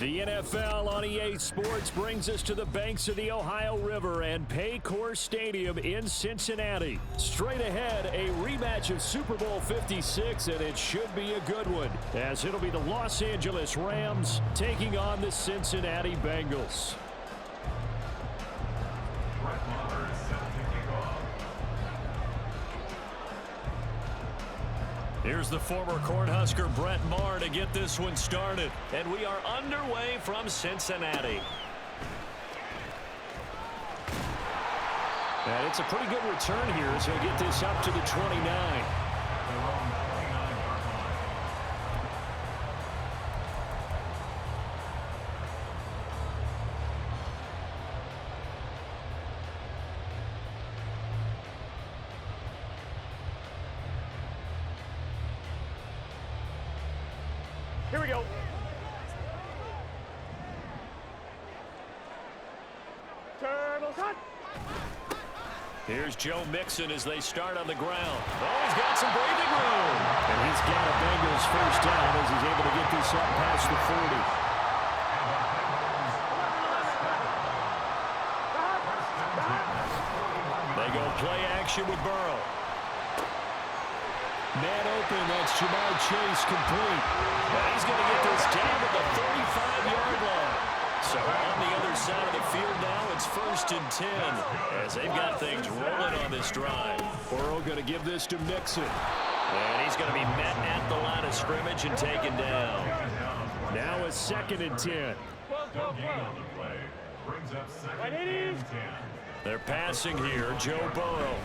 The NFL on EA Sports brings us to the banks of the Ohio River and Paycor Stadium in Cincinnati. Straight ahead, a rematch of Super Bowl 56, and it should be a good one, as it'll be the Los Angeles Rams taking on the Cincinnati Bengals. Here's the former Cornhusker Brett Maher to get this one started. And we are underway from Cincinnati. And it's a pretty good return here as he'll get this up to the 29. Here we go. Turtle cut. Here's Joe Mixon as they start on the ground. Oh, he's got some breathing room. And he's got a Bengals first down as he's able to get this up past the 40. They go play action with Burrow. Man open, that's Jamar Chase complete. And he's going to get this down to the 35-yard line. So on the other side of the field now, it's 1st and 10 as they've got things rolling on this drive. Burrow going to give this to Mixon. And he's going to be met at the line of scrimmage and taken down. Now a 2nd and 10. They're passing here, Joe Burrow.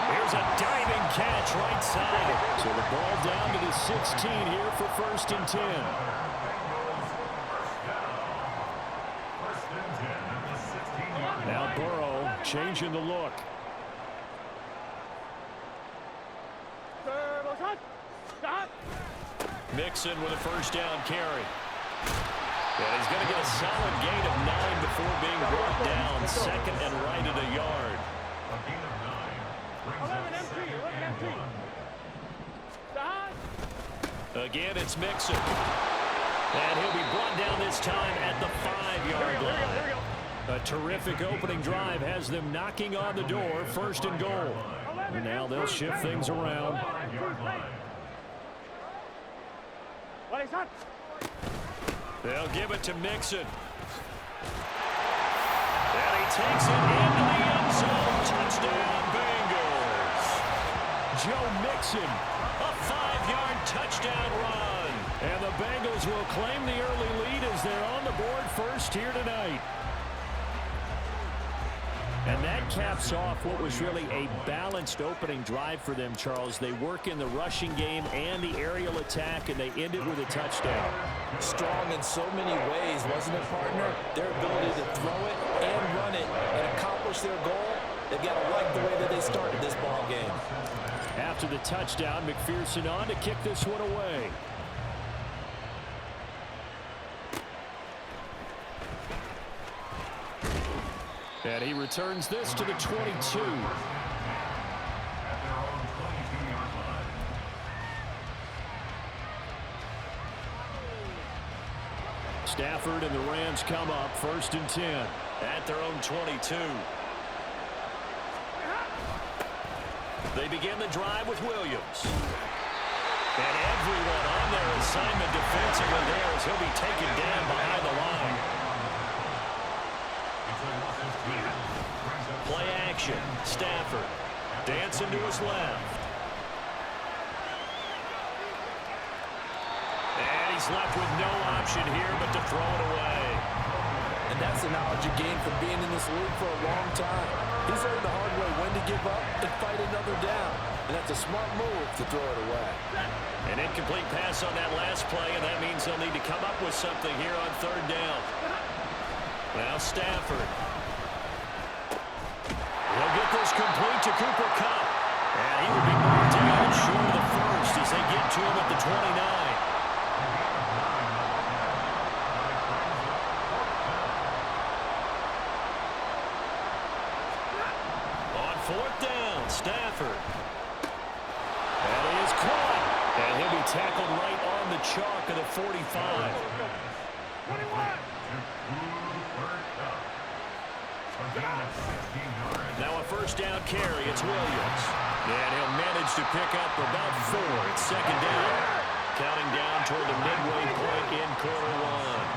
Here's a diving catch right side. So the ball down to the 16 here for 1st and 10. Now Burrow changing the look. Mixon with a first down carry. And he's going to get a solid gain of 9 before being brought down. 2nd and right at a yard. Again, it's Mixon. And he'll be brought down this time at the 5-yard line. A terrific opening drive has them knocking on the door, 1st and goal. And now they'll shift things around. They'll give it to Mixon. And he takes it into the end zone. Touchdown, Bengals. Joe Mixon, a 5-yard touchdown run. And the Bengals will claim the early lead as they're on the board first here tonight. And that caps off what was really a balanced opening drive for them, Charles. They work in the rushing game and the aerial attack, and they end it with a touchdown. Strong in so many ways, wasn't it, partner? Their ability to throw it and run it and accomplish their goal, they've got to like the way that they started this ball game. After the touchdown, McPherson on to kick this one away. And he returns this to the 22. Stafford and the Rams come up 1st and 10 at their own 22. They begin the drive with Williams. And everyone on their assignment defensively there as he'll be taken down behind the line. Play action. Stafford dancing to his left. And he's left with no option here but to throw it away. And that's the knowledge you gain from being in this league for a long time. He's learned the hard way when to give up and fight another down. And that's a smart move to throw it away. An incomplete pass on that last play, and that means they'll need to come up with something here on 3rd down. Now Stafford. He'll get this complete to Cooper Kupp. And he will be moved down short of the 1st as they get to him at the 29. On 4th down, Stafford. And he is caught. And he'll be tackled right on the chalk of the 45. 21. Now a first down carry. It's Williams. And he'll manage to pick up about 4. It's second down. Counting down toward the midway point in quarter one.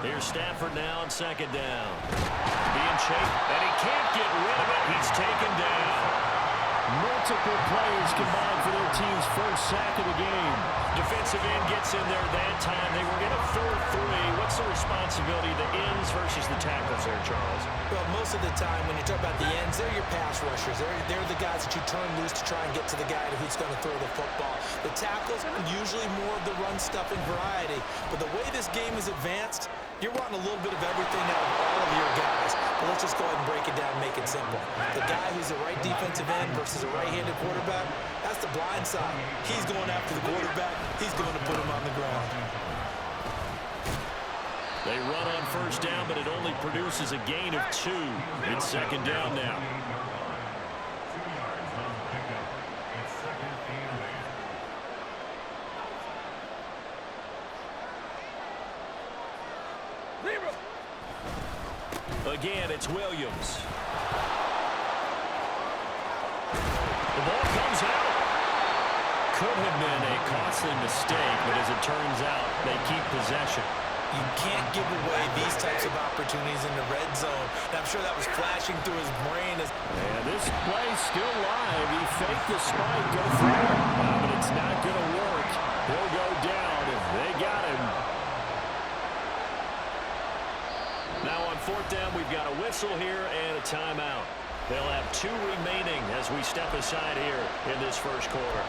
Here's Stafford now on second down. Being chased, and he can't get rid of it. He's taken down. Multiple players combined for their team's first sack of the game. Defensive end gets in there that time. They were in a 4-3. What's the responsibility of the ends versus the tackles there, Charles? Well, most of the time when you talk about the ends, they're your pass rushers. They're the guys that you turn loose to try and get to the guy who's going to throw the football. The tackles are usually more of the run-stuffing variety. But the way this game is advanced, you're wanting a little bit of everything out of all of your guys. But let's just go ahead and break it down and make it simple. The guy who's the right defensive end versus a right-handed quarterback, that's the blind side. He's going after the quarterback. He's going to put him on the ground. They run on first down, but it only produces a gain of 2. It's second down now. Again, it's Williams. The ball comes out. Could have been a costly mistake, but as it turns out, they keep possession. You can't give away these types of opportunities in the red zone. And I'm sure that was flashing through his brain. And this play's still live. He faked the spike, go for it. But it's not going to work. He'll go down. They got him. Now on fourth down, we've got a whistle here and a timeout. They'll have 2 remaining as we step aside here in this first quarter.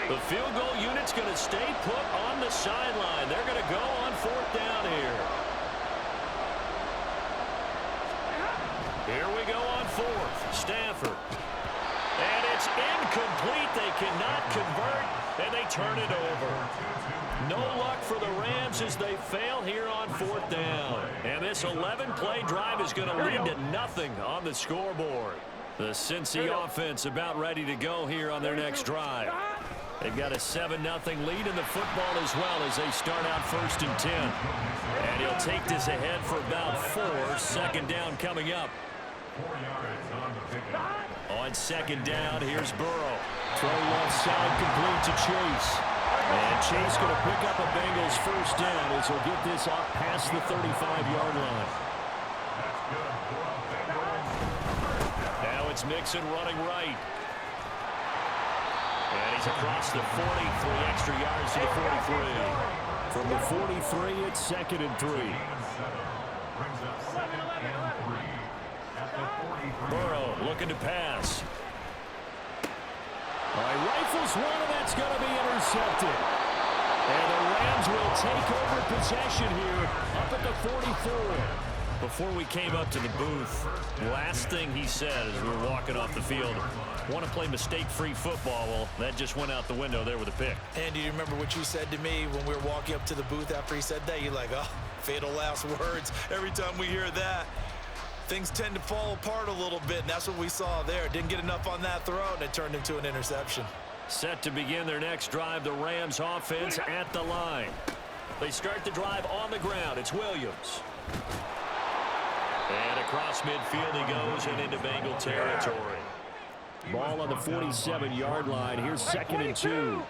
The field goal unit's going to stay put on the sideline. They're going to go on fourth down here. Here we go on fourth. Stafford. And it's incomplete. They cannot convert, and they turn it over. No luck for the Rams as they fail here on fourth down. And this 11-play drive is going to lead to nothing on the scoreboard. The Cincy offense about ready to go here on their next drive. They've got a 7-0 lead in the football as well as they start out first and 10. And he'll take this ahead for about 4. Second down coming up. On second down, here's Burrow. Throw left side complete to Chase. And Chase going to pick up a Bengals first down as he'll get this up past the 35-yard line. Now it's Mixon running right. And he's across the 40, 3 extra yards to the 43. From the 43, it's second and 3. Burrow looking to pass. All right, rifles one, and that's going to be intercepted. And the Rams will take over possession here up at the 44. Before we came up to the booth, last thing he said as we were walking off the field, want to play mistake-free football. Well, that just went out the window there with a pick. And do you remember what you said to me when we were walking up to the booth after he said that? You're like, oh, fatal last words. Every time we hear that, things tend to fall apart a little bit, and that's what we saw there. Didn't get enough on that throw, and it turned into an interception. Set to begin their next drive, the Rams offense at the line. They start the drive on the ground. It's Williams. And across midfield he goes and into Bengal territory. Ball on the 47-yard line. Here's second and 2.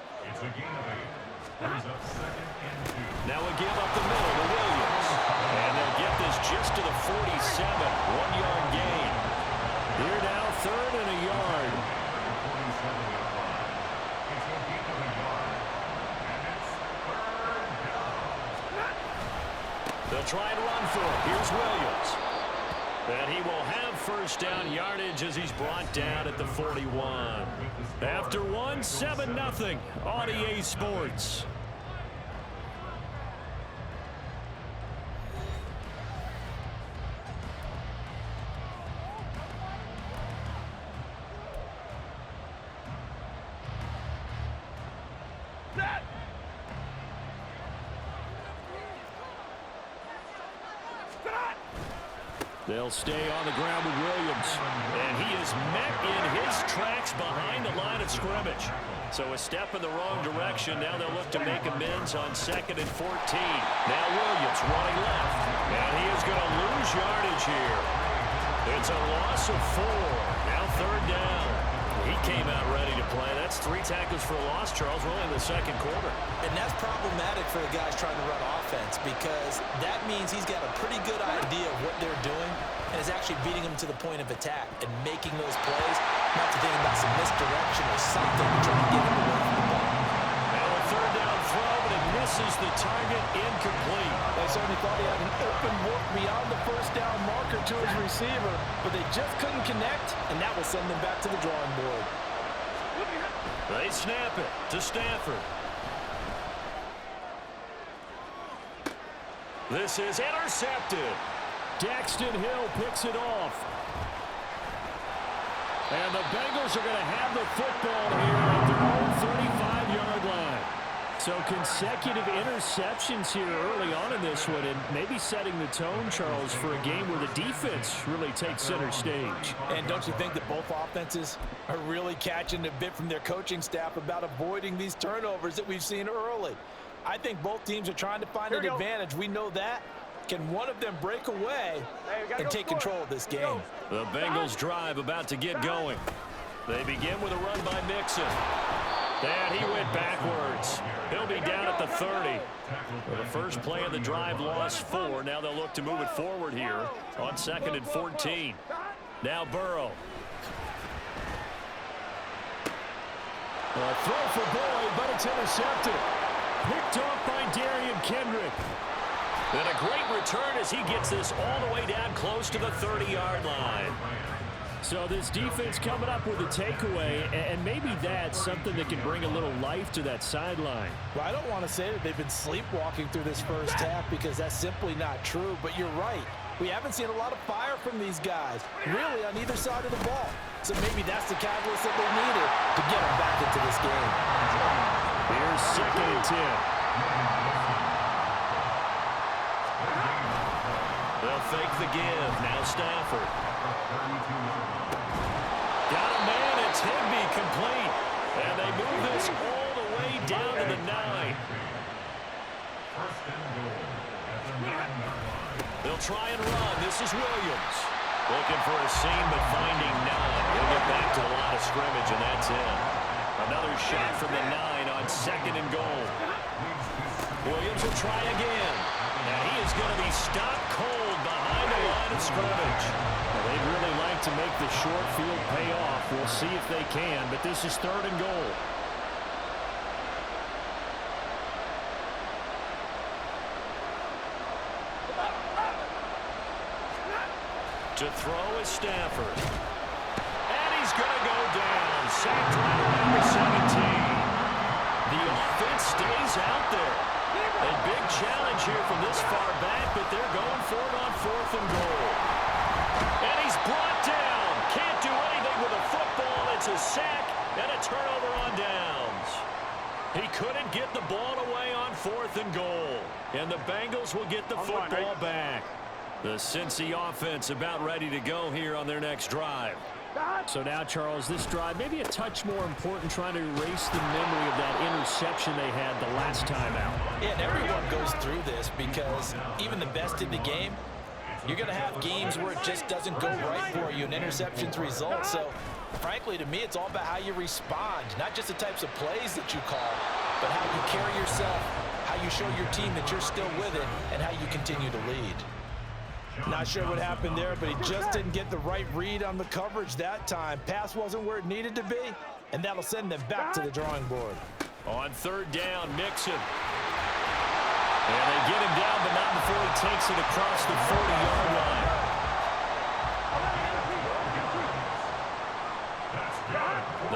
Now a give up the middle to Williams. And they'll get this just to the 47. 1-yard gain. Here now, third and a yard. They'll try and run for it. Here's Williams. And he will have first down yardage as he's brought down at the 41. After one, 7-0 on EA Sports. They'll stay on the ground with Williams. And he is met in his tracks behind the line of scrimmage. So a step in the wrong direction. Now they'll look to make amends on 2nd and 14. Now Williams running left. And he is going to lose yardage here. It's a loss of 4. Now 3rd down. He came out ready to play. That's 3 tackles for a loss, Charles, really in the 2nd quarter. And that's problematic for the guys trying to run offense because that means he's got a pretty good idea of what they're doing and is actually beating them to the point of attack and making those plays, not to think about some misdirection or something to try to get him away from the ball. Now a 3rd down throw, but it misses the target, incomplete. They certainly thought he had an open look beyond the 1st down marker to his receiver, but they just couldn't connect, and that will send them back to the drawing board. They snap it to Stafford. This is intercepted. Daxton Hill picks it off. And the Bengals are going to have the football here at their own 35-yard line. So consecutive interceptions here early on in this one, and maybe setting the tone, Charles, for a game where the defense really takes center stage. And don't you think that both offenses are really catching a bit from their coaching staff about avoiding these turnovers that we've seen early? I think both teams are trying to find an advantage. We know that. Can one of them break away and take control of this game? The Bengals drive about to get going. They begin with a run by Mixon. And he went backwards. He'll be down at the 30. Well, the first play of the drive lost 4. Now they'll look to move it forward here on 2nd and 14. Now Burrow. A throw for Boyd, but it's intercepted. Picked off by Darian Kendrick. And a great return as he gets this all the way down close to the 30-yard line. So this defense coming up with a takeaway, and maybe that's something that can bring a little life to that sideline. Well, I don't want to say that they've been sleepwalking through this first half because that's simply not true, but you're right. We haven't seen a lot of fire from these guys, really on either side of the ball. So maybe that's the catalyst that they needed to get them back into this game. Here's 2nd and 10. They'll fake the give. Now Stafford. Got a man. It's Higbee complete. And they move this all the way down to the 9. They'll try and run. This is Williams. Looking for a seam, but finding none. He'll get back to the line of scrimmage, and that's it. Another shot from the 9 on 2nd and goal. Williams will try again. And he is going to be stopped cold behind the line of scrimmage. Well, they'd really like to make the short field pay off. We'll see if they can, but this is 3rd and goal. To throw is Stafford. And he's going to go down. Sacked right around the 17. The offense stays out there. A big challenge here from this far back, but they're going for it on 4th and goal. And he's brought down. Can't do anything with a football. It's a sack and a turnover on downs. He couldn't get the ball away on 4th and goal. And the Bengals will get the football back. The Cincy offense about ready to go here on their next drive. So now, Charles, this drive maybe a touch more important, trying to erase the memory of that interception they had the last time out. Yeah, and everyone goes through this because even the best in the game, you're going to have games where it just doesn't go right for you and interceptions result. So, frankly, to me, it's all about how you respond, not just the types of plays that you call, but how you carry yourself, how you show your team that you're still with it, and how you continue to lead. Not sure what happened there, but he just didn't get the right read on the coverage that time. Pass wasn't where it needed to be, and that'll send them back to the drawing board. On 3rd down, Mixon. And they get him down, but not before he takes it across the 40-yard line.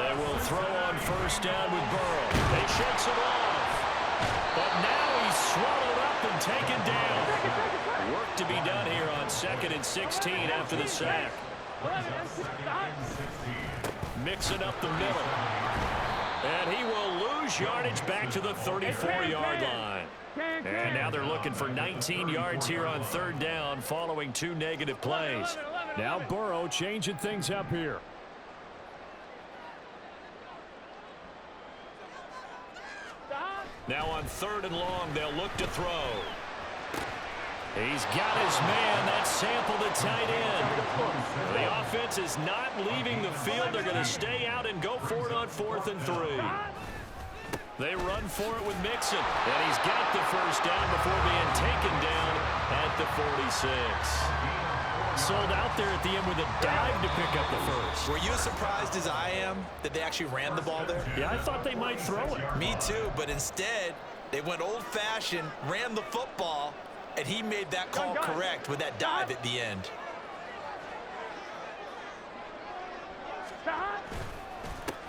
They will throw on 1st down with Burrow. They shakes it off. But now he's swallowed up and taken down. Work to be done here on 2nd and 16 after the sack. Mixing up the middle. And he will lose yardage back to the 34-yard line. And now they're looking for 19 yards here on third down following 2 negative plays. Now Burrow changing things up here. Now on third and long, they'll look to throw. He's got his man. That's Sample, the tight end. The offense is not leaving the field. They're going to stay out and go for it on 4th and 3. They run for it with Mixon. And he's got the first down before being taken down at the 46. Sold out there at the end with a dive to pick up the first. Were you as surprised as I am that they actually ran the ball there? Yeah, I thought they might throw it. Me too, but instead, they went old-fashioned, ran the football, and he made that call correct with that dive at the end.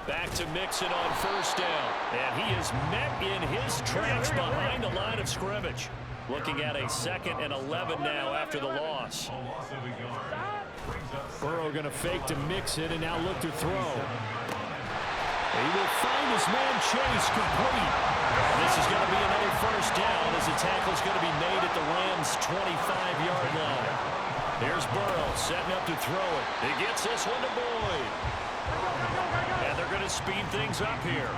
Back to Mixon on first down. And he is met in his tracks behind the line of scrimmage. Looking at a 2nd and 11 now after the loss. Burrow going to fake to Mixon and now look to throw. He will find his man Chase complete. This is going to be another first down as the tackle is going to be made at the Rams' 25-yard line. Here's Burrow setting up to throw it. He gets this one to Boyd. And they're going to speed things up here.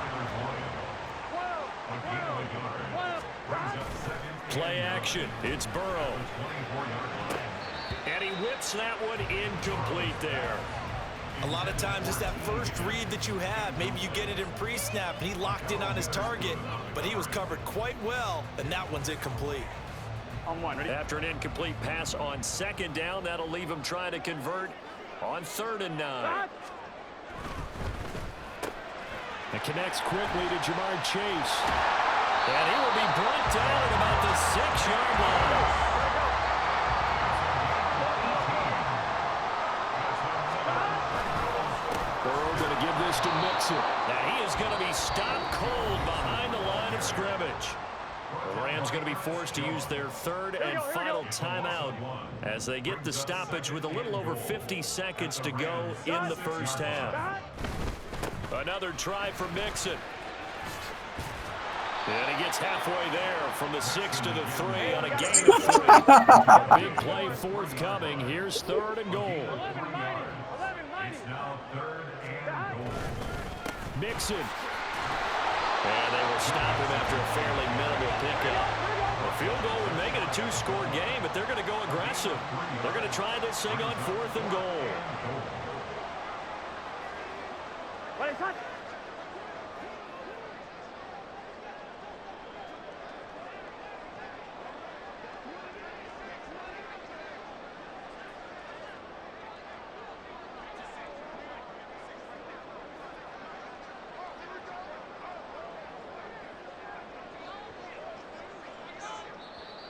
Play action. It's Burrow. And he whips that one incomplete there. A lot of times it's that first read that you have. Maybe you get it in pre-snap, and he locked in on his target, but he was covered quite well, and that one's incomplete. After an incomplete pass on 2nd down, that'll leave him trying to convert on 3rd and 9. It connects quickly to Jamar Chase. And he will be brought down at about the 6-yard line. Burrow going to give this to Mixon. Now he is going to be stopped cold behind the line of scrimmage. The Rams going to be forced to use their 3rd and final timeout as they get the stoppage with a little over 50 seconds to go in the first half. Another try for Mixon. And he gets halfway there from the 6 to the 3 on a gain of 3. A big play forthcoming. Here's 3rd and goal. Mixon. And they will stop him after a fairly minimal pickup. A field goal would make it a 2-score game, but they're going to go aggressive. They're going to try this thing on 4th and goal.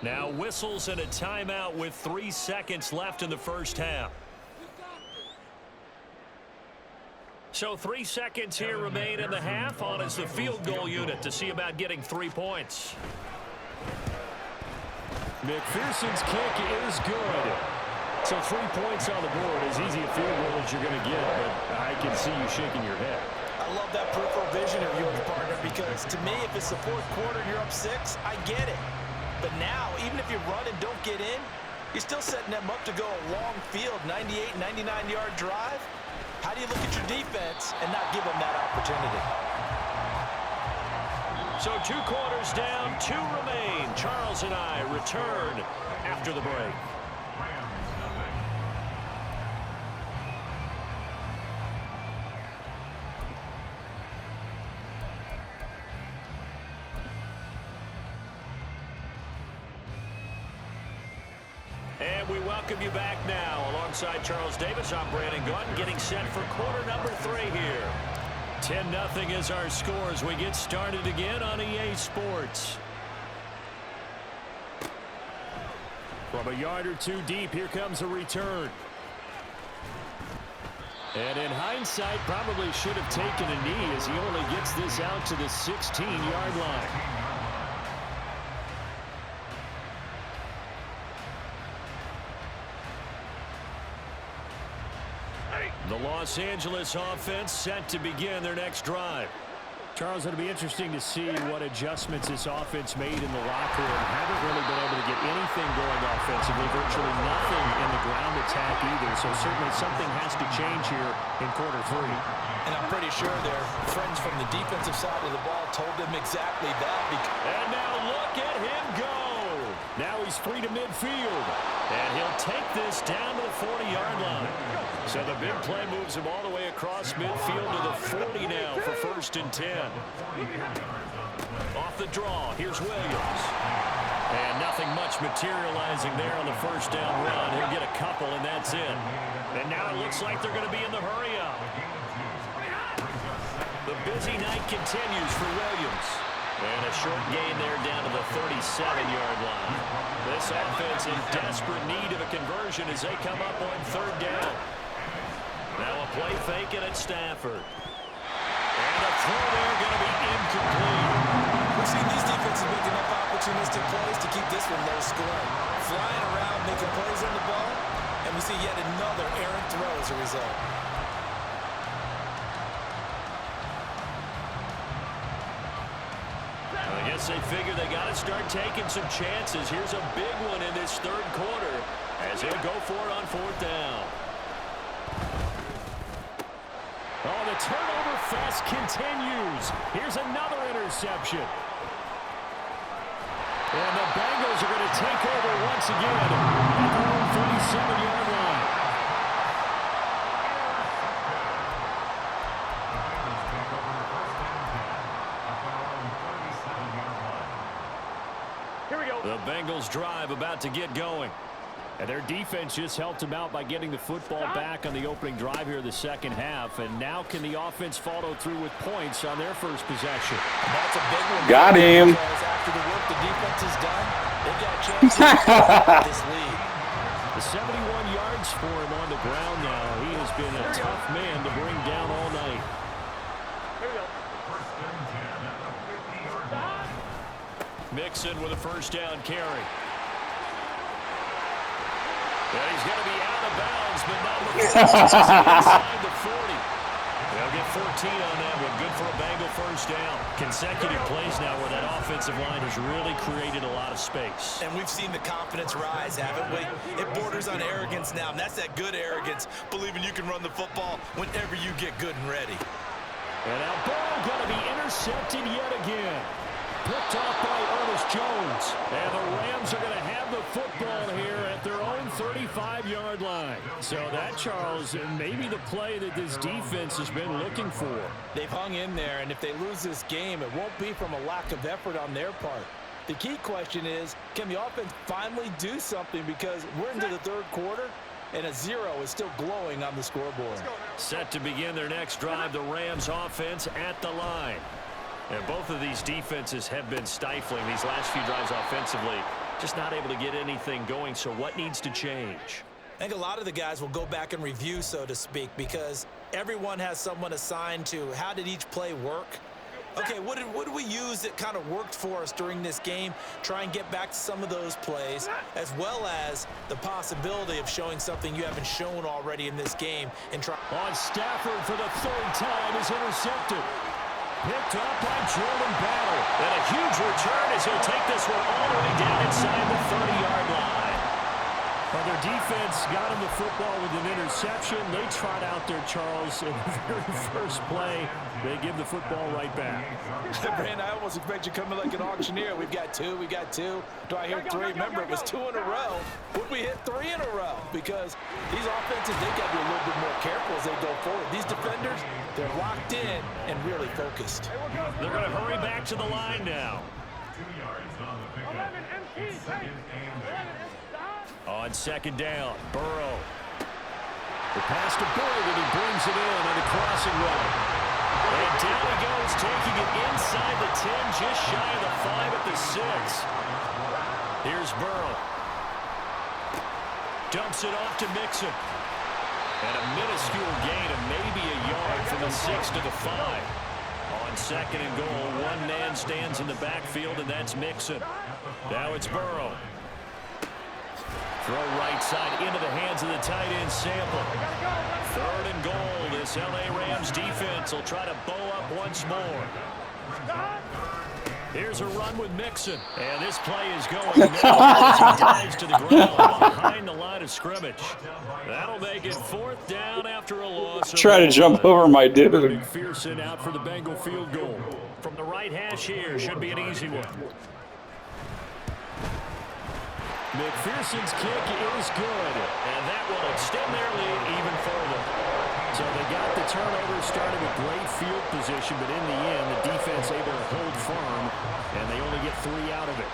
Now whistles and a timeout with 3 seconds left in the first half. So 3 seconds here remain in the half. On is the field goal unit to see about getting 3 points. McPherson's kick is good. So 3 points on the board. As easy a field goal as you're going to get, but I can see you shaking your head. I love that peripheral vision of you and your partner, because to me, if it's the 4th quarter and you're up 6, I get it. But now, even if you run and don't get in, you're still setting them up to go a long field, 98, 99-yard drive. How do you look at your defense and not give them that opportunity? So 2 quarters down, 2 remain. Charles and I return after the break. And we welcome you back now. Alongside Charles Davis, I'm Brandon Gunn, getting set for quarter number 3 here. 10-0 is our score as we get started again on EA Sports. From a yard or 2 deep, here comes a return. And in hindsight, probably should have taken a knee as he only gets this out to the 16-yard line. The Los Angeles offense set to begin their next drive. Charles, it'll be interesting to see what adjustments this offense made in the locker room. Haven't really been able to get anything going offensively, virtually nothing in the ground attack either. So certainly something has to change here in quarter 3. And I'm pretty sure their friends from the defensive side of the ball told them exactly that. And now look at him go. Now he's free to midfield. And he'll take this down to the 40-yard line. So the big play moves him all the way across midfield to the 40 now for 1st and 10. Off the draw, here's Williams. And nothing much materializing there on the 1st down run. He'll get a couple, and that's it. And now it looks like they're going to be in the hurry-up. The busy night continues for Williams. And a short gain there down to the 37-yard line. This offense in desperate need of a conversion as they come up on 3rd down. Now a play fake it at Stafford. And a throw there going to be incomplete. We've seen these defenses make enough opportunistic plays to keep this one low scoring. Flying around, making plays on the ball, and we see yet another errant throw as a result. I guess they figure they got to start taking some chances. Here's a big one in this 3rd quarter as he'll go for it on 4th down. Oh, the turnover fest continues. Here's another interception. And the Bengals are going to take over once again at their own 37-yard line. The Bengals drive about to get going. And their defense just helped them out by getting the football back on the opening drive here in the 2nd half. And now can the offense follow through with points on their first possession? And that's a big one. Got him. After the work the defense has done, they've got a chance to get this lead. The 71 yards for him on the ground now. He has been a tough man to bring down all night. Mixon with a 1st down carry. And he's going to be out of bounds, but not inside the 40. They'll get 14 on that one. Good for a Bengal 1st down. Consecutive plays now where that offensive line has really created a lot of space. And we've seen the confidence rise, haven't we? It borders on arrogance now, and that's that good arrogance, believing you can run the football whenever you get good and ready. And now ball going to be intercepted yet again. Picked off by Ernest Jones. And the Rams are going to have the football here at their own 35-yard line. So that, Charles, maybe the play that this defense has been looking for. They've hung in there, and if they lose this game, it won't be from a lack of effort on their part. The key question is, can the offense finally do something? Because we're into the 3rd quarter, and a 0 is still glowing on the scoreboard. Set to begin their next drive, the Rams offense at the line. And both of these defenses have been stifling these last few drives offensively. Just not able to get anything going, so what needs to change? I think a lot of the guys will go back and review, so to speak, because everyone has someone assigned to how did each play work. Okay, what did we use that kind of worked for us during this game? Try and get back to some of those plays, as well as the possibility of showing something you haven't shown already in this game. And try on Stafford for the 3rd time is intercepted. Picked up by Jordan Battle. And a huge return as he'll take this one all the way down inside the 30-yard line. Well, their defense got him the football with an interception. They trot out there, Charles, in the very first play. They give the football right back. Brand, I almost expect you coming like an auctioneer. We've got 2, we got 2. Do I hear 3? Remember, it was 2 in a row. Would we hit 3 in a row? Because these offenses, they got to be a little bit more careful as they go forward. These defenders, they're locked in and really focused. They're going to hurry back to the line now. On 2nd down, Burrow. The pass to Boyd, and he brings it in on the crossing route. And down he goes, taking it inside the 10, just shy of the 5 at the 6. Here's Burrow. Dumps it off to Mixon. And a minuscule gain of maybe a yard from the 6 to the 5. On 2nd and goal, one man stands in the backfield, and that's Mixon. Now it's Burrow. Throw right side into the hands of the tight end, Sample. 3rd and goal. This L.A. Rams defense will try to bow up once more. Here's a run with Mixon. And this play is going nowhere as he dives to the ground behind the line of scrimmage. That'll make it 4th down after a loss. Try to jump over my dude. McPherson out for the Bengal field goal. From the right hash here, should be an easy one. McPherson's kick is good, and that will extend their lead even further. So they got the turnover, started with great field position, but in the end, the defense able to hold firm, and they only get 3 out of it.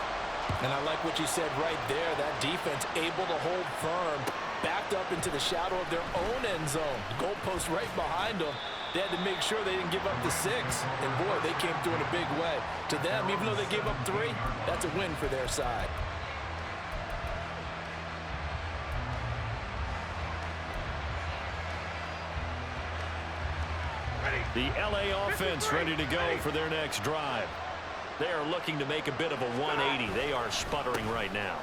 And I like what you said right there. That defense able to hold firm, backed up into the shadow of their own end zone. Goalpost right behind them. They had to make sure they didn't give up the 6. And, boy, they came through in a big way. To them, even though they gave up 3, that's a win for their side. The L.A. offense ready to go for their next drive. They are looking to make a bit of a 180. They are sputtering right now.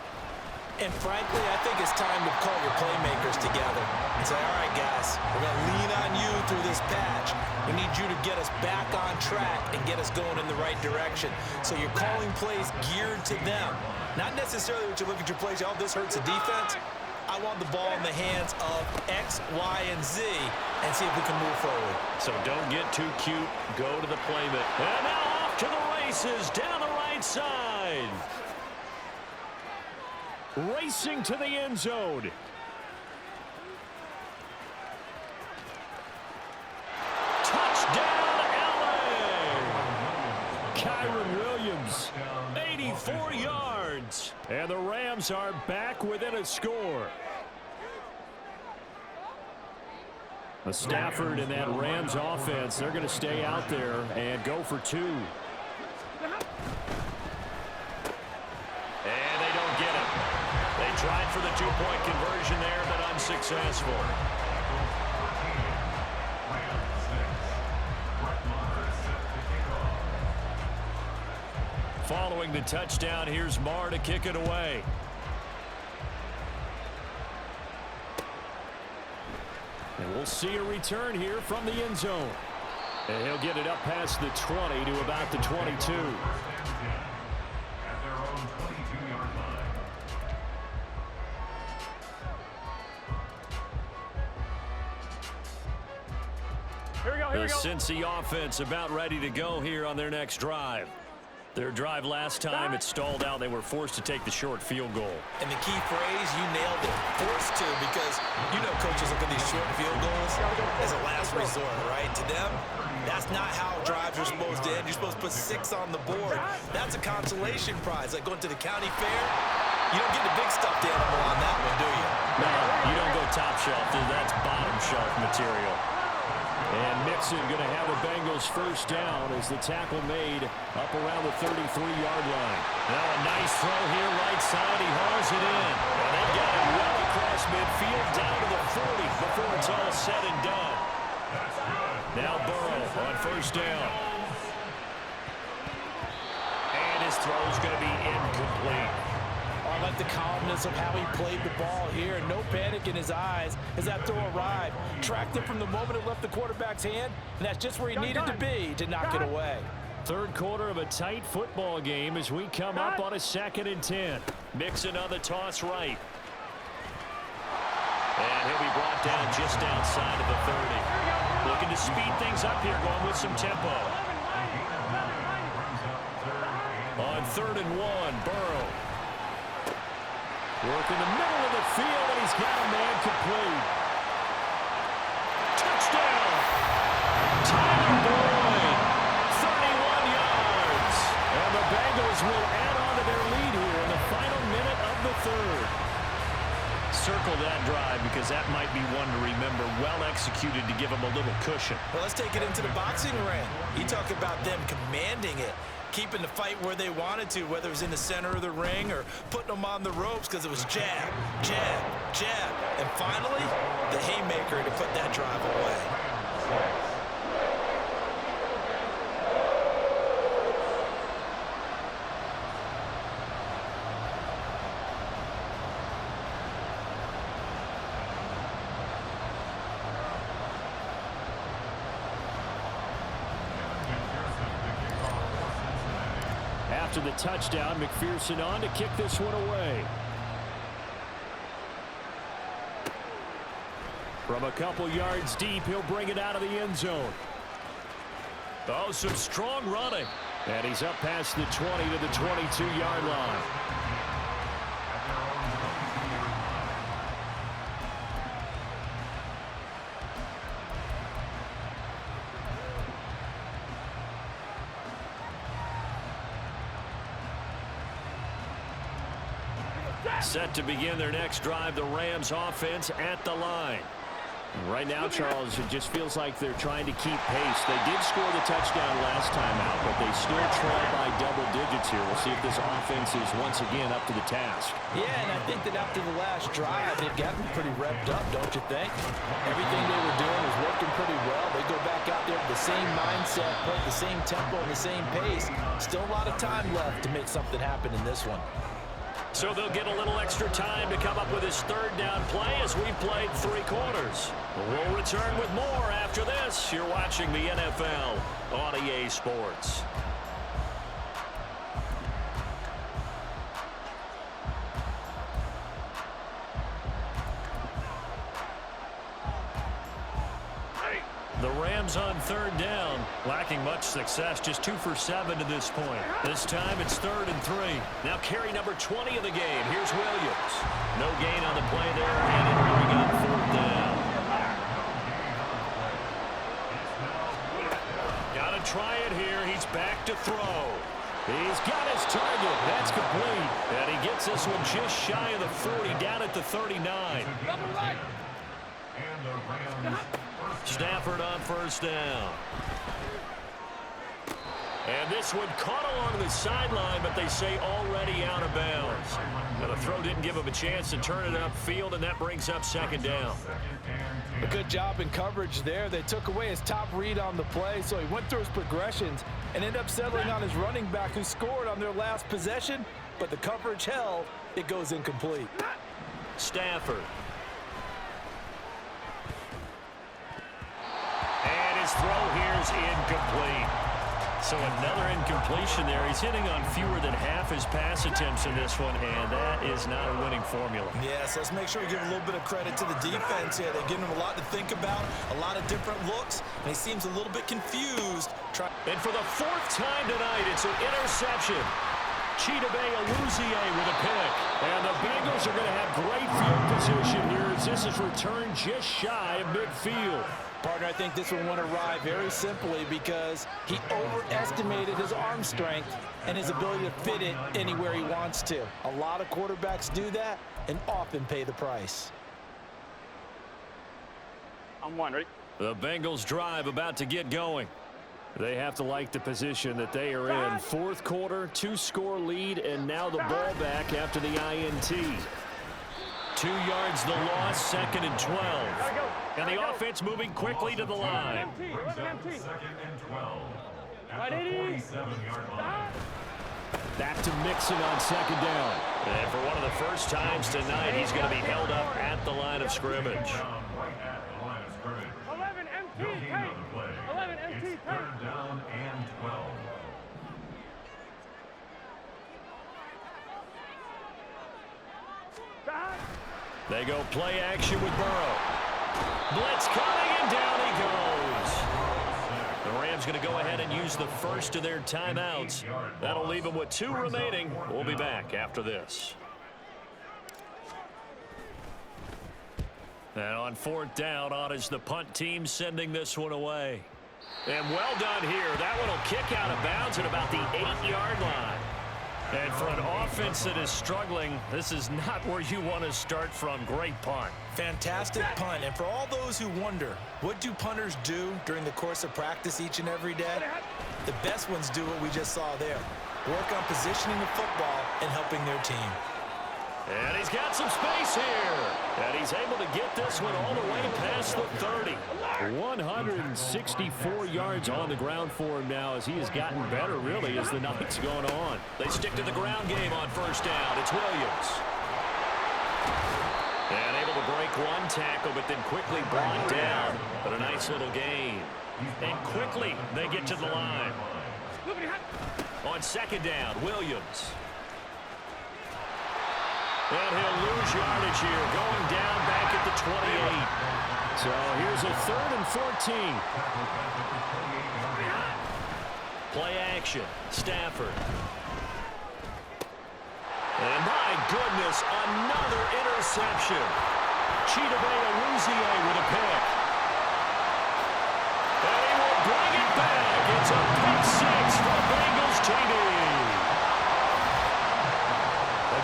And frankly, I think it's time to call your playmakers together and say, all right, guys, we're going to lean on you through this patch. We need you to get us back on track and get us going in the right direction. So you're calling plays geared to them. Not necessarily what you look at your plays, oh, this hurts the defense. I want the ball in the hands of X, Y, and Z and see if we can move forward. So don't get too cute. Go to the playbook. And now off to the races down the right side. Racing to the end zone. Touchdown, LA. Kyron Williams, 84 yards. And the Rams are back within a score. Stafford and that Rams offense, they're going to stay out there and go for 2. And they don't get it. They tried for the 2-point conversion there, but unsuccessful. Following the touchdown, here's Marr to kick it away. And we'll see a return here from the end zone. And he'll get it up past the 20 to about the 22. The Cincy offense about ready to go here on their next drive. Their drive last time, it stalled out. They were forced to take the short field goal. And the key phrase, you nailed it, forced to, because you know coaches look at these short field goals as a last resort, right? To them, that's not how drives are supposed to end. You're supposed to put 6 on the board. That's a consolation prize, like going to the county fair. You don't get the big stuffed animal on that one, do you? No, you don't go top shelf. That's bottom shelf material. And Mixon going to have the Bengals first down as the tackle made up around the 33-yard line. Now a nice throw here right side. He hauls it in. And they've got it well across midfield down to the 40 before it's all said and done. Now Burrow on first down. And his throw is going to be incomplete. I like the calmness of how he played the ball here. No panic in his eyes as that throw arrived. Tracked it from the moment it left the quarterback's hand, and that's just where he needed to be to knock it away. Third quarter of a tight football game as we come up on a 2nd and 10. Mixon on the toss right. And he'll be brought down just outside of the 30. Looking to speed things up here, going with some tempo. On 3rd and 1, Burrow. Work in the middle of the field, and he's got a man complete. Touchdown! Tyler Boyd, 31 yards. And the Bengals will add on to their lead here in the final minute of the 3rd. Circle that drive because that might be one to remember. Well executed to give them a little cushion. Well, let's take it into the boxing ring. You talk about them commanding it, keeping the fight where they wanted to, whether it was in the center of the ring or putting them on the ropes because it was jab, jab, jab. And finally, the haymaker to put that drive away. after the touchdown. McPherson on to kick this one away. From a couple yards deep, he'll bring it out of the end zone. Oh, some strong running. And he's up past the 20 to the 22-yard line. Set to begin their next drive, the Rams offense at the line. Right now, Charles, it just feels like they're trying to keep pace. They did score the touchdown last time out, but they still trail by double digits here. We'll see if this offense is once again up to the task. Yeah, and I think that after the last drive, they've gotten pretty revved up, don't you think? Everything they were doing was working pretty well. They go back out there with the same mindset, play the same tempo and the same pace. Still a lot of time left to make something happen in this one. So they'll get a little extra time to come up with his third down play as we played 3 quarters. We'll return with more after this. You're watching the NFL on EA Sports. The Rams on third down, lacking much success, just 2 for 7 to this point. This time it's 3rd and 3. Now carry number 20 of the game. Here's Williams. No gain on the play there, and it'll bring up 4th down. Got to try it here. He's back to throw. He's got his target. That's complete. And he gets this one just shy of the 40, down at the 39. Stafford on first down. And this one caught along the sideline, but they say already out of bounds. Now the throw didn't give him a chance to turn it upfield, and that brings up 2nd down. A good job in coverage there. They took away his top read on the play, so he went through his progressions and ended up settling on his running back who scored on their last possession, but the coverage held. It goes incomplete. Stafford. And his throw here is incomplete. So another incompletion there. He's hitting on fewer than half his pass attempts in this one, and that is not a winning formula. Yes, let's make sure we give a little bit of credit to the defense here. They've given him a lot to think about, a lot of different looks, and he seems a little bit confused. And for the 4th time tonight, it's an interception. Chidobe Awuzie with a pick. And the Bengals are going to have great field position here as this is returned just shy of midfield. Partner, I think this one went awry very simply because he overestimated his arm strength and his ability to fit it anywhere he wants to. A lot of quarterbacks do that and often pay the price. I'm one, ready? The Bengals drive about to get going. They have to like the position that they are in. 4th quarter, 2-score lead, and now the ball back after the INT. 2 yards the loss, 2nd and 12. And the offense moving quickly to the line. 2nd and 12. At the 47-yard line. Back to Mixon on 2nd down. And for one of the first times tonight, he's going to be held up at the line of scrimmage. 11 MT, 11 MT, 3rd down and 12. They go play action with Burrow. Blitz coming, and down he goes. The Rams going to go ahead and use the first of their timeouts. That'll leave them with 2 remaining. We'll be back after this. And on 4th down, on is the punt team sending this one away. And well done here. That one will kick out of bounds at about the 8-yard line. And for an offense that is struggling, this is not where you want to start from. Great punt. Fantastic punt. And for all those who wonder, what do punters do during the course of practice each and every day? The best ones do what we just saw there. Work on positioning the football and helping their team. And he's got some space here. And he's able to get this one all the way past the 30. 164 yards on the ground for him now as he has gotten better, really, as the night's gone on. They stick to the ground game on first down. It's Williams. And able to break one tackle, but then quickly brought down. But a nice little gain. And quickly they get to the line. On second down, Williams. And he'll lose yardage here, going down back at the 28. So here's a 3rd and 14. Play action, Stafford. And my goodness, another interception. Chidobe with a pick. And he will bring it back. It's a pick 6 for Bengals TD.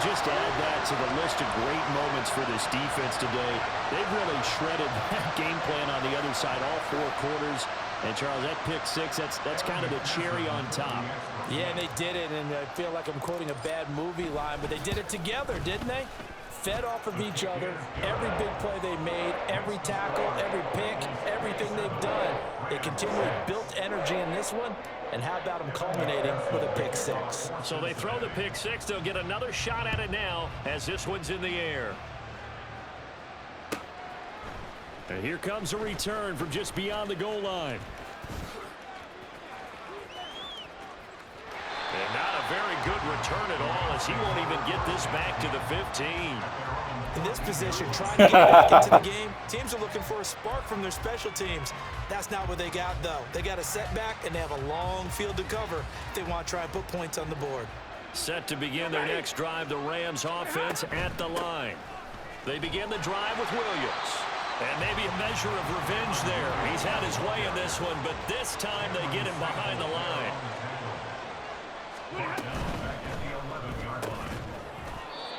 Just add that to the list of great moments for this defense today. They've really shredded that game plan on the other side, all 4 quarters. And, Charles, that pick 6, that's kind of the cherry on top. Yeah, and they did it, and I feel like I'm quoting a bad movie line, but they did it together, didn't they? Fed off of each other, every big play they made, every tackle, every pick, everything they've done. They continually built energy in this one, and how about them culminating with a pick 6? So they throw the pick 6. They'll get another shot at it now as this one's in the air. And here comes a return from just beyond the goal line. And not a very good return at all, as he won't even get this back to the 15. In this position, trying to get back into the game, teams are looking for a spark from their special teams. That's not what they got, though. They got a setback, and they have a long field to cover if they want to try and put points on the board. Set to begin their next drive, the Rams offense at the line. They begin the drive with Williams. And maybe a measure of revenge there. He's had his way in this one, but this time they get him behind the line.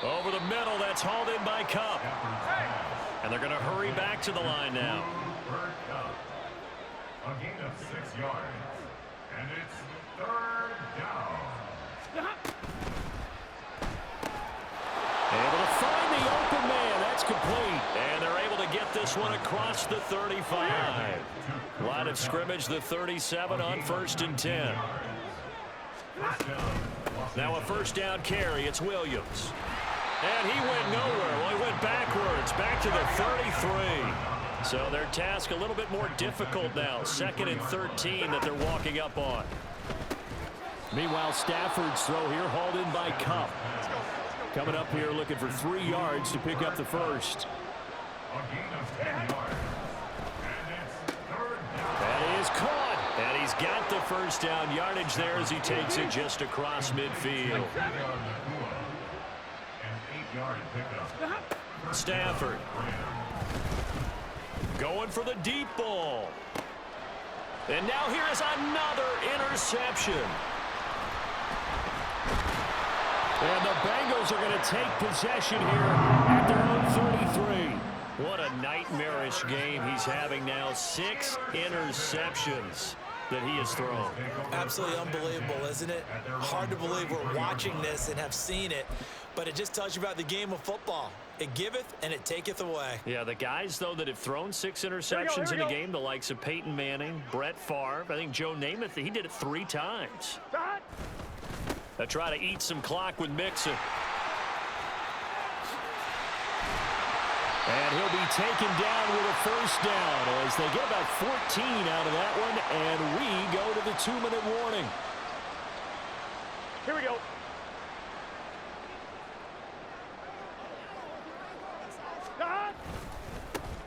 Over the middle, that's hauled in by Cup. And they're going to hurry back to the line now. A gain of 6 yards. And it's 3rd down. Able to find the open man. That's complete. And they're able to get this one across the 35. Line of scrimmage, the 37 on 1st and 10. Now a 1st down carry. It's Williams. And he went nowhere. Well, he went backwards, back to the 33. So their task a little bit more difficult now. 2nd and 13 that they're walking up on. Meanwhile, Stafford's throw here hauled in by Cup. Coming up here looking for 3 yards to pick up the first. A gain of 10 yards. And it's 3rd down. That is caught. And he's got the 1st down yardage there as he takes it just across midfield. An 8-yard pickup. Stafford. Going for the deep ball. And now here is another interception. And the Bengals are going to take possession here at their own 33. What a nightmarish game he's having now. 6 interceptions that he has thrown. Absolutely unbelievable, isn't it? Hard to believe we're watching this and have seen it, but it just tells you about the game of football. It giveth and it taketh away. Yeah, the guys, though, that have thrown 6 interceptions in a game, the likes of Peyton Manning, Brett Favre, I think Joe Namath, he did it 3 times. They try to eat some clock with Mixon. And he'll be taken down with a 1st down as they get about 14 out of that one, and we go to the 2-minute warning. Here we go.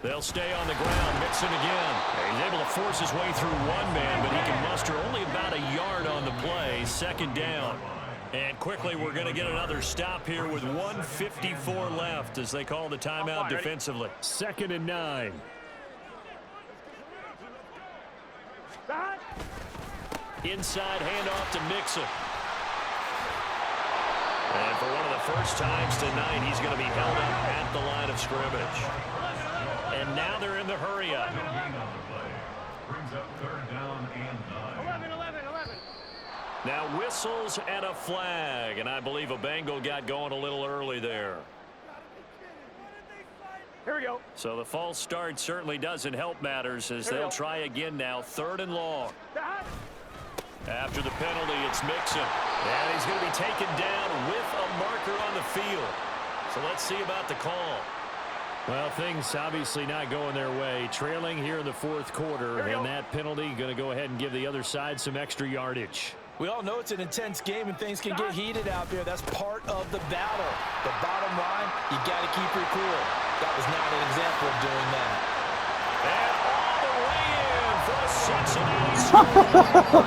They'll stay on the ground. Mixon again. He's able to force his way through one man, but he can muster only about a yard on the play. 2nd down. And quickly, we're going to get another stop here with 1:54 left as they call the timeout defensively. 2nd and 9. Inside handoff to Mixon. And for one of the first times tonight, he's going to be held up at the line of scrimmage. And now they're in the hurry-up. Brings up 3rd down and 9. 11. Now whistles and a flag, and I believe a Bengal got going a little early there. Here we go. So the false start certainly doesn't help matters as they'll try again now. 3rd and long. After the penalty, it's Mixon. And he's going to be taken down with a marker on the field. So let's see about the call. Well, things obviously not going their way. Trailing here in the 4th quarter, and that penalty going to go ahead and give the other side some extra yardage. We all know it's an intense game and things can get heated out there. That's part of the battle. But bottom line, you got to keep your cool. That was not an example of doing that. And all the way in for a Cincinnati score.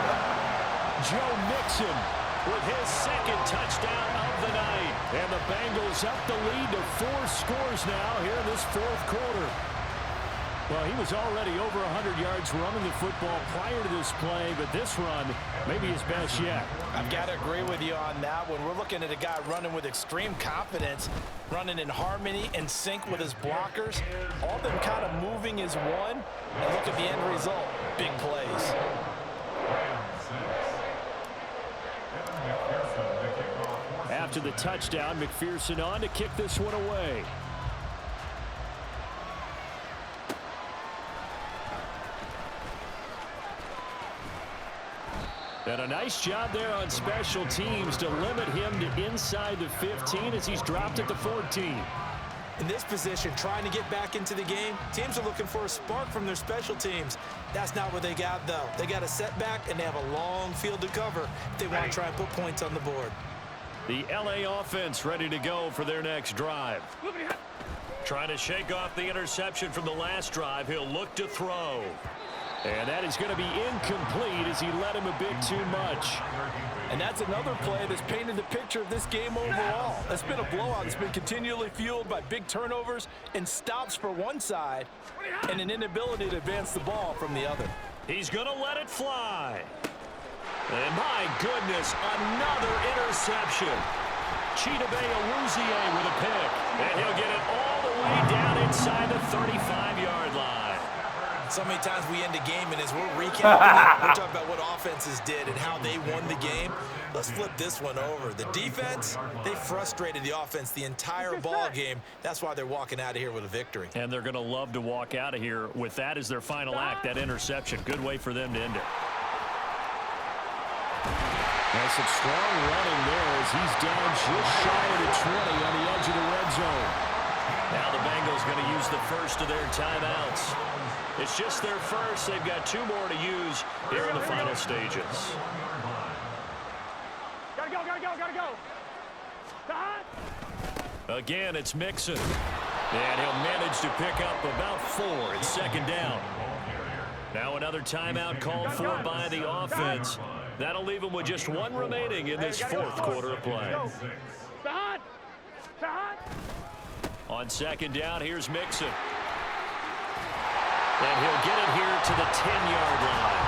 Joe Mixon with his second touchdown of the night. And the Bengals up the lead to 4 scores now here in this fourth quarter. Well, he was already over 100 yards running the football prior to this play, but this run may be his best yet. I've got to agree with you on that one. We're looking at a guy running with extreme confidence, running in harmony and sync with his blockers, all of them kind of moving as one. And look at the end result. Big plays. After the touchdown, McPherson on to kick this one away. And a nice job there on special teams to limit him to inside the 15 as he's dropped at the 14. In this position, trying to get back into the game, teams are looking for a spark from their special teams. That's not what they got, though. They got a setback, and they have a long field to cover if they want to try and put points on the board. The LA offense ready to go for their next drive. Trying to shake off the interception from the last drive. He'll look to throw. And that is going to be incomplete as he led him a bit too much. And that's another play that's painted the picture of this game overall. It's been a blowout. It's been continually fueled by big turnovers and stops for one side and an inability to advance the ball from the other. He's going to let it fly. And my goodness, another interception. Chidobe Awuzie with a pick. And he'll get it all the way down inside the 35-yard line. So many times we end a game, and as we're recapping, we're talking about what offenses did and how they won the game. Let's flip this one over. The defense, they frustrated the offense the entire ball game. That's why they're walking out of here with a victory. And they're going to love to walk out of here with that as their final act, that interception. Good way for them to end it. That's some strong running there as he's down just shy of the 20 on the edge of the red zone. Now the Bengals going to use the first of their timeouts. It's just their first. They've got 2 more to use here in the final stages. Gotta go. Again, it's Mixon. And he'll manage to pick up about 4 in second down. Now another timeout called for by the offense. That'll leave them with just 1 remaining in this fourth quarter of play. On second down, here's Mixon. And he'll get it here to the 10-yard line.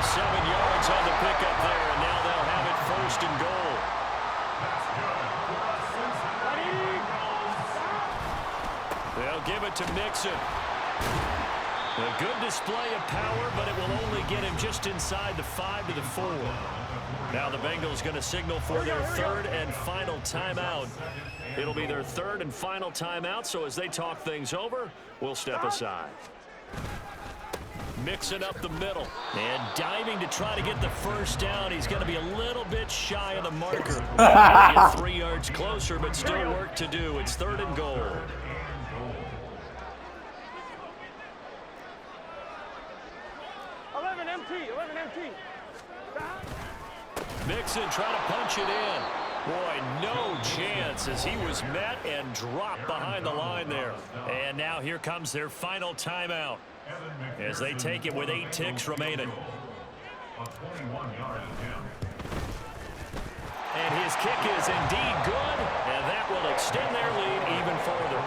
7 yards on the pickup there, and now they'll have it first and goal. They'll give it to Mixon. A good display of power, but it will only get him just inside the 5 to the 4. Now the Bengals going to signal for their third and final timeout. It'll be their third and final timeout, so as they talk things over, we'll step aside. Mixing up the middle and diving to try to get the first down. He's going to be a little bit shy of the marker. Get 3 yards closer, but still work to do. It's third and goal. Mixon trying to punch it in. Boy, no chance as he was met and dropped behind the line there. And now here comes their final timeout as they take it with 8 ticks remaining. And his kick is indeed good, and that will extend their lead even further.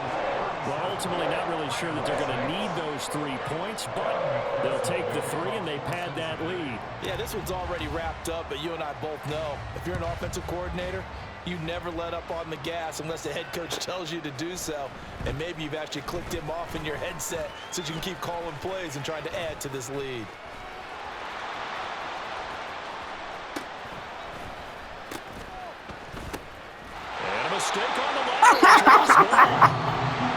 Well, ultimately not really sure that they're going to need those 3 points, but they'll take the 3 and they pad that lead. Yeah, this one's already wrapped up, but you and I both know if you're an offensive coordinator, you never let up on the gas unless the head coach tells you to do so. And maybe you've actually clicked him off in your headset so you can keep calling plays and trying to add to this lead. And a mistake on the line.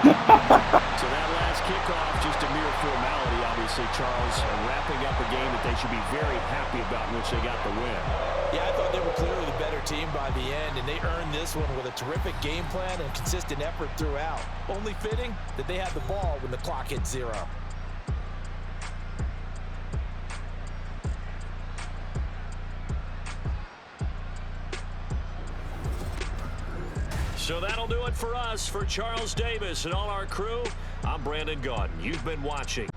So that last kickoff, just a mere formality, obviously, Charles, wrapping up a game that they should be very happy about in which they got the win. Yeah, I thought they were clearly the better team by the end, and they earned this one with a terrific game plan and consistent effort throughout. Only fitting that they had the ball when the clock hit 0. So that'll do it for us. For Charles Davis and all our crew, I'm Brandon Gaudin. You've been watching